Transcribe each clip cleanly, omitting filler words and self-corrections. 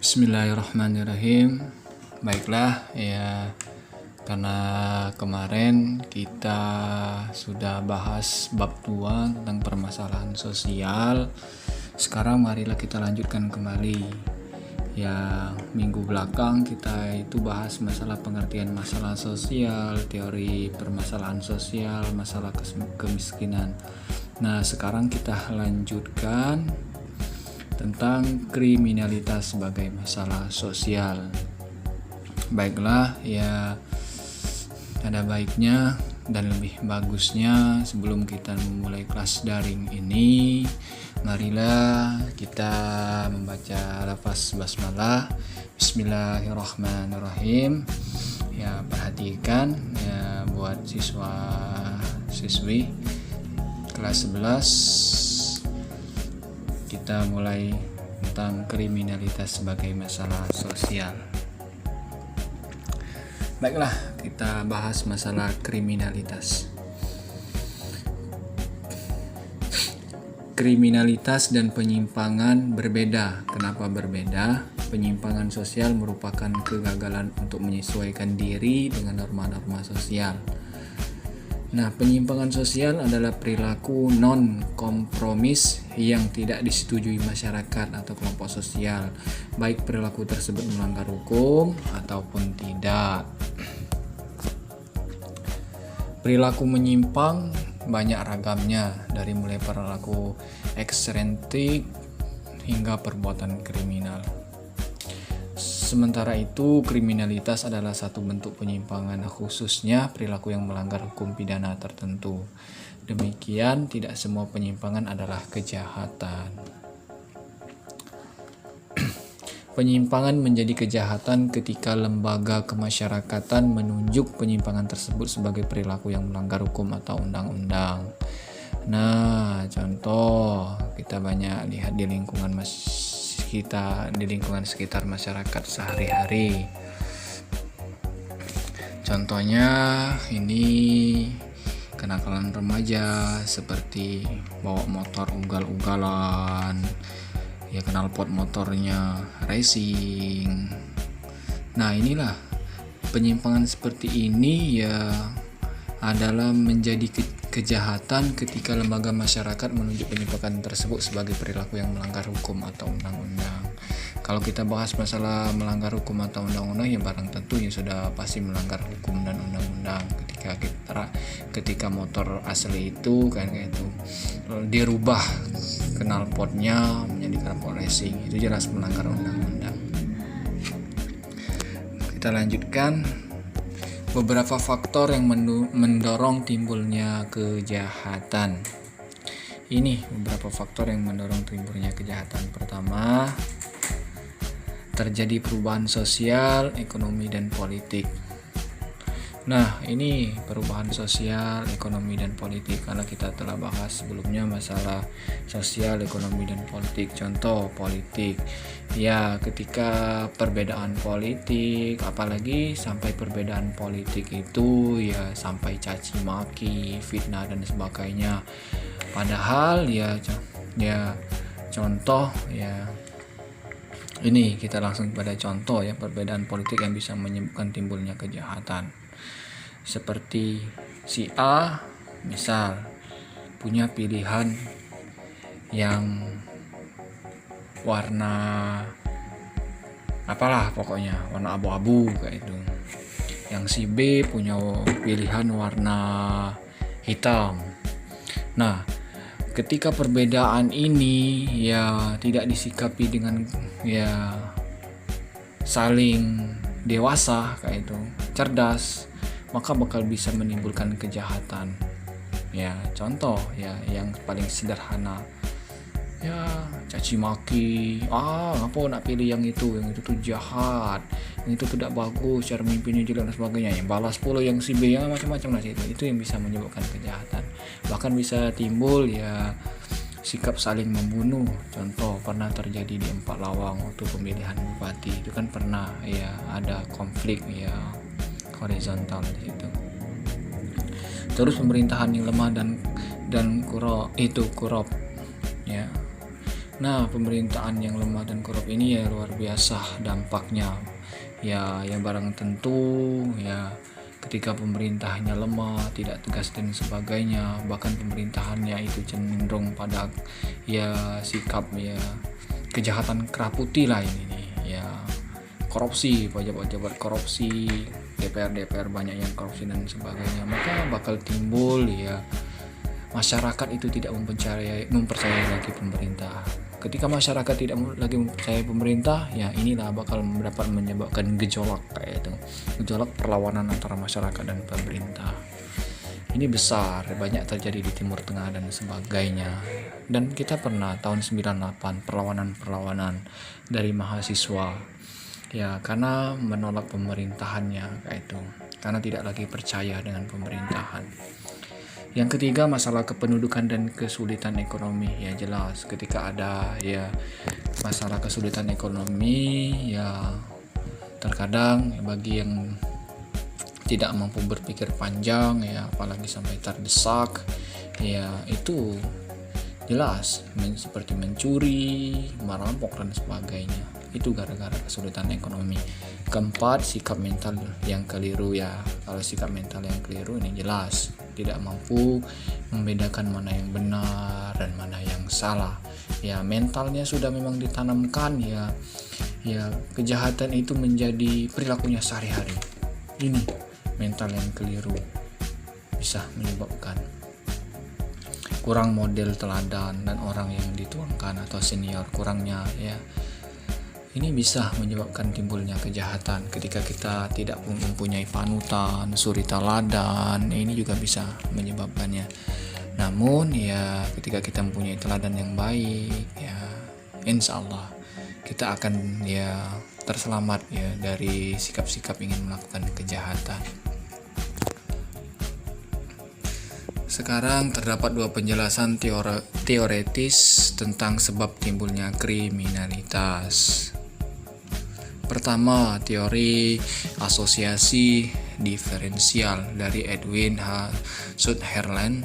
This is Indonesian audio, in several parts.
Bismillahirrahmanirrahim. Baiklah ya, karena kemarin kita sudah bahas bab 2 tentang permasalahan sosial. Sekarang marilah kita lanjutkan kembali. Ya, minggu belakang kita itu bahas masalah pengertian masalah sosial, teori permasalahan sosial, masalah kemiskinan. Nah, sekarang kita lanjutkan tentang kriminalitas sebagai masalah sosial. Baiklah ya, ada baiknya dan lebih bagusnya sebelum kita memulai kelas daring ini, marilah kita membaca lafaz basmalah. Bismillahirrahmanirrahim. Ya, perhatikan ya buat siswa-siswi kelas 11. Kita mulai tentang kriminalitas sebagai masalah sosial. Baiklah, kita bahas masalah kriminalitas. Kriminalitas dan penyimpangan berbeda. Kenapa berbeda? Penyimpangan sosial merupakan kegagalan untuk menyesuaikan diri dengan norma-norma sosial. Nah, penyimpangan sosial adalah perilaku non-kompromis yang tidak disetujui masyarakat atau kelompok sosial, baik perilaku tersebut melanggar hukum ataupun tidak. Perilaku menyimpang banyak ragamnya, dari mulai perilaku ekstrinsi hingga perbuatan kriminal. Sementara itu, kriminalitas adalah satu bentuk penyimpangan, khususnya perilaku yang melanggar hukum pidana tertentu. Demikian, tidak semua penyimpangan adalah kejahatan. Penyimpangan menjadi kejahatan ketika lembaga kemasyarakatan menunjuk penyimpangan tersebut sebagai perilaku yang melanggar hukum atau undang-undang. Nah, contoh kita banyak lihat di lingkungan di lingkungan sekitar masyarakat sehari-hari. Contohnya ini kenakalan remaja seperti bawa motor ugal-ugalan, ya knalpot motornya racing. Nah, inilah penyimpangan seperti ini ya adalah menjadi kejahatan ketika lembaga masyarakat menunjuk penyimpangan tersebut sebagai perilaku yang melanggar hukum atau undang-undang. Kalau kita bahas masalah melanggar hukum atau undang-undang, ya barang tentu ya sudah pasti melanggar hukum dan undang-undang ketika motor asli itu kan kayak itu dirubah knalpotnya menjadi knalpot racing, itu jelas melanggar undang-undang. Kita lanjutkan. Beberapa faktor yang mendorong timbulnya kejahatan. Ini beberapa faktor yang mendorong timbulnya kejahatan. Pertama, terjadi perubahan sosial, ekonomi, dan politik. Nah, ini perubahan sosial, ekonomi, dan politik karena kita telah bahas sebelumnya masalah sosial, ekonomi, dan politik. Contoh politik, ya ketika perbedaan politik, apalagi sampai perbedaan politik itu ya sampai caci maki, fitnah, dan sebagainya. Padahal ya contoh ya ini kita langsung pada contoh ya perbedaan politik yang bisa menyebabkan timbulnya kejahatan. Seperti si A misal punya pilihan yang warna apalah pokoknya warna abu-abu kayak itu. Yang si B punya pilihan warna hitam. Nah, ketika perbedaan ini ya tidak disikapi dengan ya saling dewasa kayak itu, cerdas, maka bakal bisa menimbulkan kejahatan. Ya, contoh ya yang paling sederhana. Ya, caci maki. Ngapa nak pilih yang itu tuh jahat. Yang itu tidak bagus, cara mimpinya jelek dan sebagainya. Yang balas pula yang si B yang macam-macam lah itu yang bisa menyebabkan kejahatan. Bahkan bisa timbul ya sikap saling membunuh. Contoh pernah terjadi di Empat Lawang waktu pemilihan bupati. Itu kan pernah ya ada konflik ya horizontal di situ. Terus pemerintahan yang lemah dan korup ya Nah, pemerintahan yang lemah dan korup ini ya luar biasa dampaknya. Ya, yang barang tentu ya ketika pemerintahnya lemah, tidak tegas dan sebagainya, bahkan pemerintahannya itu cenderung pada ya sikap ya kejahatan keraputi lah ini nih. Ya, korupsi, pejabat-pejabat korupsi, DPR banyak yang korupsi dan sebagainya, maka bakal timbul ya masyarakat itu tidak mempercayai lagi pemerintah. Ketika masyarakat tidak lagi mempercayai pemerintah, ya inilah bakal dapat menyebabkan gejolak kayak itu, gejolak perlawanan antara masyarakat dan pemerintah. Ini besar, banyak terjadi di Timur Tengah dan sebagainya. Dan kita pernah tahun 98 perlawanan dari mahasiswa, ya karena menolak pemerintahannya kayak itu, karena tidak lagi percaya dengan pemerintahan. Yang ketiga, masalah kependudukan dan kesulitan ekonomi. Ya jelas ketika ada ya masalah kesulitan ekonomi, ya terkadang bagi yang tidak mampu berpikir panjang ya apalagi sampai terdesak, ya itu jelas seperti mencuri, merampok dan sebagainya. Itu gara-gara kesulitan ekonomi. Keempat, sikap mental yang keliru ya. Kalau sikap mental yang keliru ini jelas tidak mampu membedakan mana yang benar dan mana yang salah. Ya mentalnya sudah memang ditanamkan ya kejahatan itu menjadi perilakunya sehari-hari. Ini mental yang keliru bisa menyebabkan kurang model teladan dan orang yang dituangkan atau senior kurangnya ya. Ini bisa menyebabkan timbulnya kejahatan ketika kita tidak mempunyai panutan, suri teladan. Ini juga bisa menyebabkannya. Namun ya ketika kita mempunyai teladan yang baik, ya insya Allah kita akan ya terselamat ya dari sikap-sikap ingin melakukan kejahatan. Sekarang terdapat dua penjelasan teoretis tentang sebab timbulnya kriminalitas. Pertama, teori asosiasi diferensial dari Edwin H. Sutherland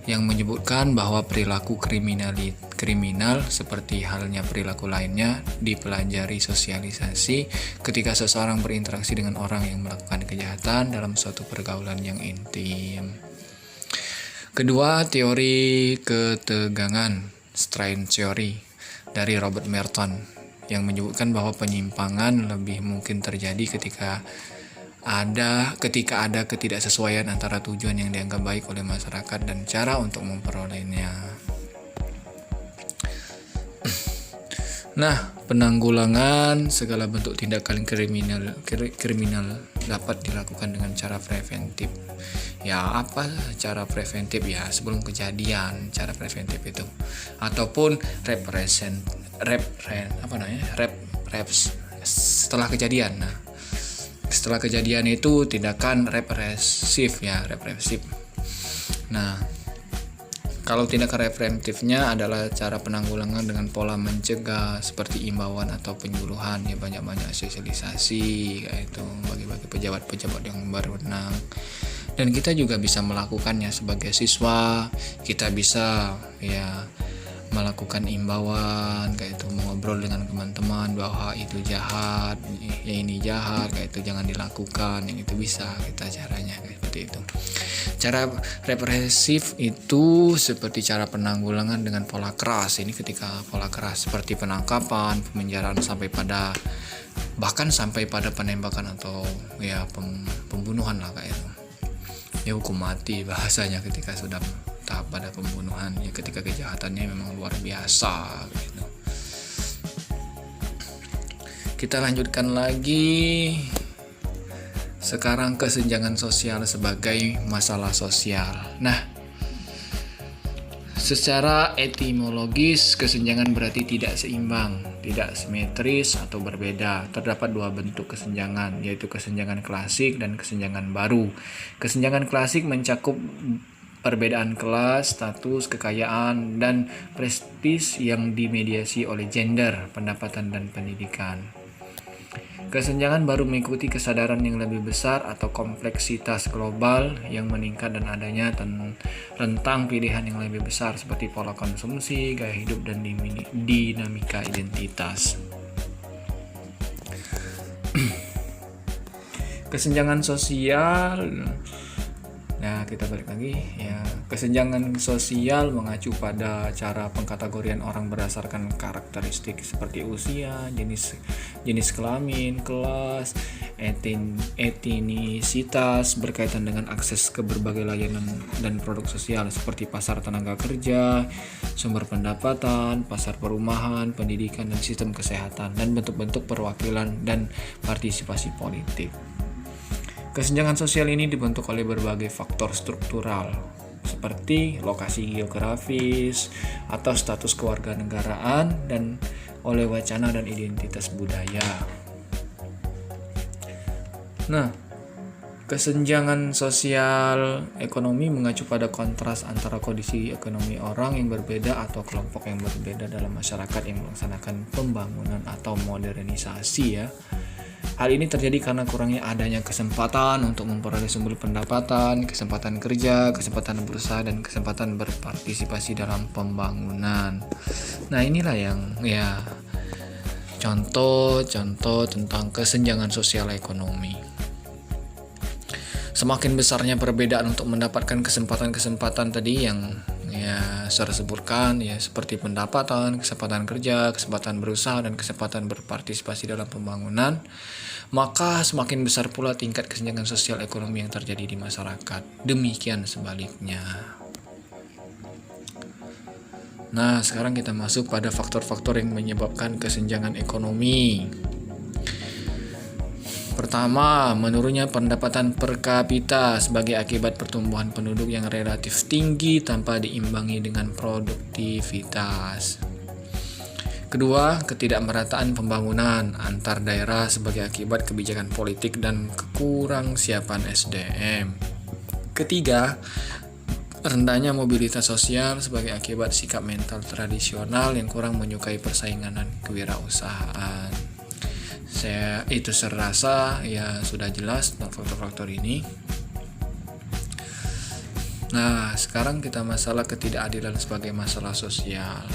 yang menyebutkan bahwa perilaku kriminal seperti halnya perilaku lainnya dipelajari sosialisasi ketika seseorang berinteraksi dengan orang yang melakukan kejahatan dalam suatu pergaulan yang intim. Kedua, teori ketegangan strain theory dari Robert Merton yang menyebutkan bahwa penyimpangan lebih mungkin terjadi ketika ada ketidaksesuaian antara tujuan yang dianggap baik oleh masyarakat dan cara untuk memperolehnya. Nah, penanggulangan segala bentuk tindakan kriminal dapat dilakukan dengan cara preventif. Ya, apa cara preventif ya? Sebelum kejadian, cara preventif itu ataupun setelah kejadian. Nah, setelah kejadian itu tindakan represif. Nah, kalau tindakan represifnya adalah cara penanggulangan dengan pola mencegah seperti imbauan atau penyuluhan ya, banyak-banyak sosialisasi kayak itu bagi-bagi pejabat-pejabat yang berwenang. Dan kita juga bisa melakukannya sebagai siswa, kita bisa ya melakukan imbauan kayak itu, mengobrol dengan teman-teman bahwa itu jahat, ya ini jahat kayak itu jangan dilakukan, yang itu bisa kita caranya kayak seperti itu. Cara represif itu seperti cara penanggulangan dengan pola keras. Ini ketika pola keras seperti penangkapan, pemenjaraan bahkan sampai pada penembakan atau ya pembunuhan lah kayak itu. Ya hukum mati bahasanya ketika sudah tahap pada pembunuhan ya, ketika kejahatannya memang luar biasa gitu. Kita lanjutkan lagi sekarang kesenjangan sosial sebagai masalah sosial. Nah, secara etimologis kesenjangan berarti tidak seimbang, tidak simetris atau berbeda. Terdapat dua bentuk kesenjangan, yaitu kesenjangan klasik dan kesenjangan baru. Kesenjangan klasik mencakup perbedaan kelas, status, kekayaan, dan prestis yang dimediasi oleh gender, pendapatan, dan pendidikan. Kesenjangan baru mengikuti kesadaran yang lebih besar atau kompleksitas global yang meningkat dan adanya rentang pilihan yang lebih besar seperti pola konsumsi, gaya hidup, dan dinamika identitas. Kesenjangan sosial. Nah, kita balik lagi ya. Kesenjangan sosial mengacu pada cara pengkategorian orang berdasarkan karakteristik seperti usia, jenis kelamin, kelas, etnisitas, berkaitan dengan akses ke berbagai layanan dan produk sosial seperti pasar tenaga kerja, sumber pendapatan, pasar perumahan, pendidikan, dan sistem kesehatan, dan bentuk-bentuk perwakilan dan partisipasi politik. Kesenjangan sosial ini dibentuk oleh berbagai faktor struktural seperti lokasi geografis atau status kewarganegaraan dan oleh wacana dan identitas budaya. Nah, kesenjangan sosial ekonomi mengacu pada kontras antara kondisi ekonomi orang yang berbeda atau kelompok yang berbeda dalam masyarakat yang melaksanakan pembangunan atau modernisasi ya. Hal ini terjadi karena kurangnya adanya kesempatan untuk memperoleh sumber pendapatan, kesempatan kerja, kesempatan berusaha, dan kesempatan berpartisipasi dalam pembangunan. Nah, inilah yang ya contoh-contoh tentang kesenjangan sosial ekonomi. Semakin besarnya perbedaan untuk mendapatkan kesempatan-kesempatan tadi yang ya saya sebutkan ya, seperti pendapatan, kesempatan kerja, kesempatan berusaha, dan kesempatan berpartisipasi dalam pembangunan, maka semakin besar pula tingkat kesenjangan sosial ekonomi yang terjadi di masyarakat. Demikian sebaliknya. Nah, sekarang kita masuk pada faktor-faktor yang menyebabkan kesenjangan ekonomi. Pertama, menurunnya pendapatan per kapita sebagai akibat pertumbuhan penduduk yang relatif tinggi tanpa diimbangi dengan produktivitas. Kedua, ketidakmerataan pembangunan antar daerah sebagai akibat kebijakan politik dan kekurangsiapan SDM. Ketiga, rendahnya mobilitas sosial sebagai akibat sikap mental tradisional yang kurang menyukai persaingan dan kewirausahaan. Saya rasa ya sudah jelas tentang faktor-faktor ini. Nah, sekarang kita masalah ketidakadilan sebagai masalah sosial.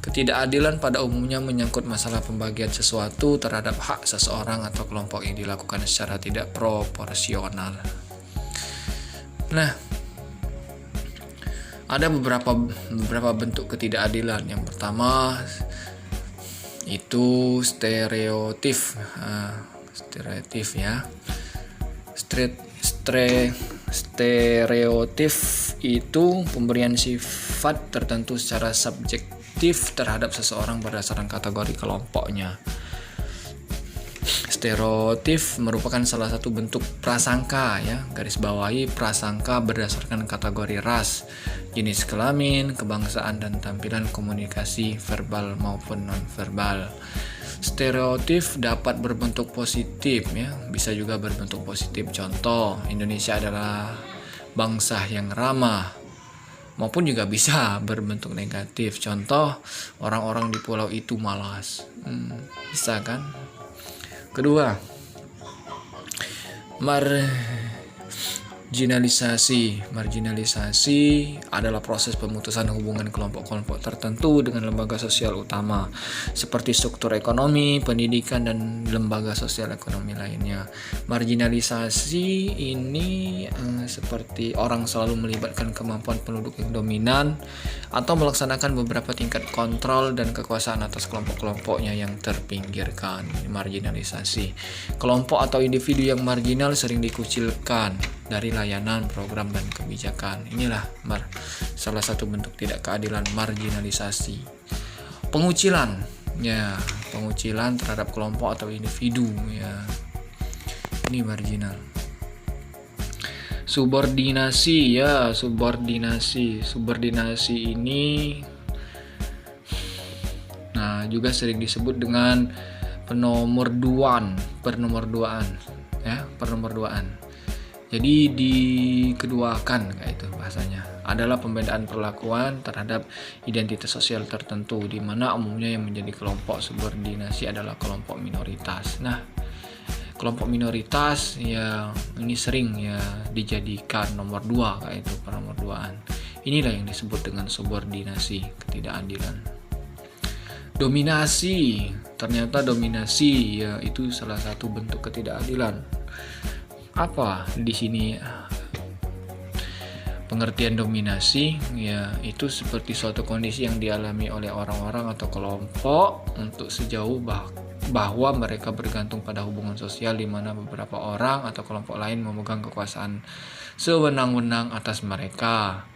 Ketidakadilan pada umumnya menyangkut masalah pembagian sesuatu terhadap hak seseorang atau kelompok yang dilakukan secara tidak proporsional. Nah, ada beberapa bentuk ketidakadilan. Yang pertama itu stereotip ya. Stereotip itu pemberian sifat tertentu secara subjektif terhadap seseorang berdasarkan kategori kelompoknya. Stereotip merupakan salah satu bentuk prasangka ya, garis bawahi prasangka berdasarkan kategori ras, jenis kelamin, kebangsaan, dan tampilan komunikasi verbal maupun non-verbal. Stereotip dapat berbentuk positif ya, bisa juga berbentuk positif. Contoh, Indonesia adalah bangsa yang ramah, maupun juga bisa berbentuk negatif. Contoh, orang-orang di pulau itu malas. Bisa kan? Kedua, marginalisasi adalah proses pemutusan hubungan kelompok-kelompok tertentu dengan lembaga sosial utama seperti struktur ekonomi, pendidikan, dan lembaga sosial ekonomi lainnya. Marginalisasi ini seperti orang selalu melibatkan kemampuan penduduk yang dominan atau melaksanakan beberapa tingkat kontrol dan kekuasaan atas kelompok-kelompoknya yang terpinggirkan. Marginalisasi. Kelompok atau individu yang marginal sering dikucilkan dari layanan, program, dan kebijakan. Inilah salah satu bentuk tidak keadilan, marginalisasi. Pengucilan terhadap kelompok atau individu ya. Ini marginal. Subordinasi ini juga sering disebut dengan penomorduaan. Jadi dikeduakan kayak itu bahasanya, adalah pembedaan perlakuan terhadap identitas sosial tertentu, di mana umumnya yang menjadi kelompok subordinasi adalah kelompok minoritas. Nah, kelompok minoritas ya ini sering ya dijadikan nomor 2 kayak itu, nomor 2-an. Inilah yang disebut dengan subordinasi, ketidakadilan. Dominasi, ternyata dominasi ya itu salah satu bentuk ketidakadilan. Apa di sini pengertian dominasi? Ya itu seperti suatu kondisi yang dialami oleh orang-orang atau kelompok untuk sejauh bahwa mereka bergantung pada hubungan sosial di mana beberapa orang atau kelompok lain memegang kekuasaan sewenang-wenang atas mereka.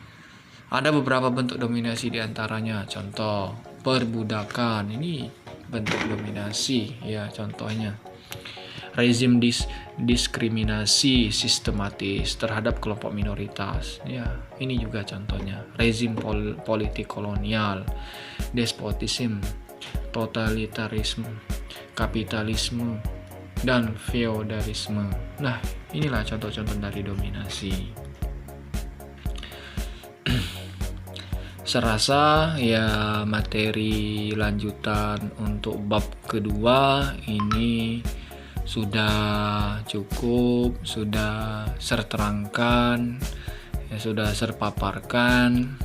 Ada beberapa bentuk dominasi diantaranya, contoh perbudakan, ini bentuk dominasi ya contohnya. Rezim diskriminasi sistematis terhadap kelompok minoritas, ya ini juga contohnya. Rezim politik kolonial, despotisme, totalitarisme, kapitalisme, dan feodalisme. Nah, inilah contoh-contoh dari dominasi. Serasa ya materi lanjutan untuk bab kedua ini sudah cukup, sudah terangkan, ya sudah terpaparkan.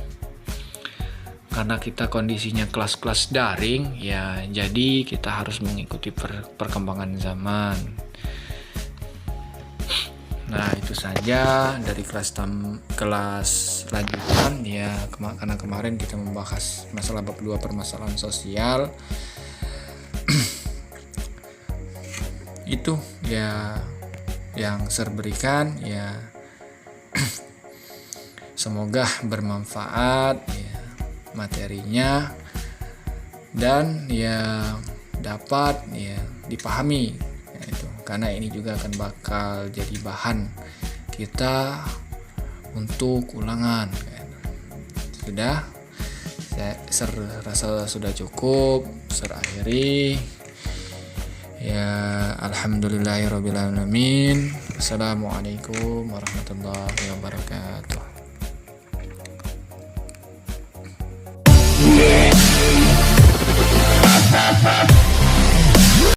Karena kita kondisinya kelas-kelas daring, ya jadi kita harus mengikuti perkembangan zaman. Nah, itu saja dari kelas lanjutan ya, karena kemarin kita membahas masalah bab 2 permasalahan sosial. Itu ya yang saya berikan ya. Semoga bermanfaat ya materinya dan ya dapat ya dipahami ya, itu karena ini juga akan bakal jadi bahan kita untuk ulangan. Sudah, saya rasa sudah cukup, saya akhiri ya. Alhamdulillahirabbil alamin. Assalamualaikum warahmatullahi wabarakatuh.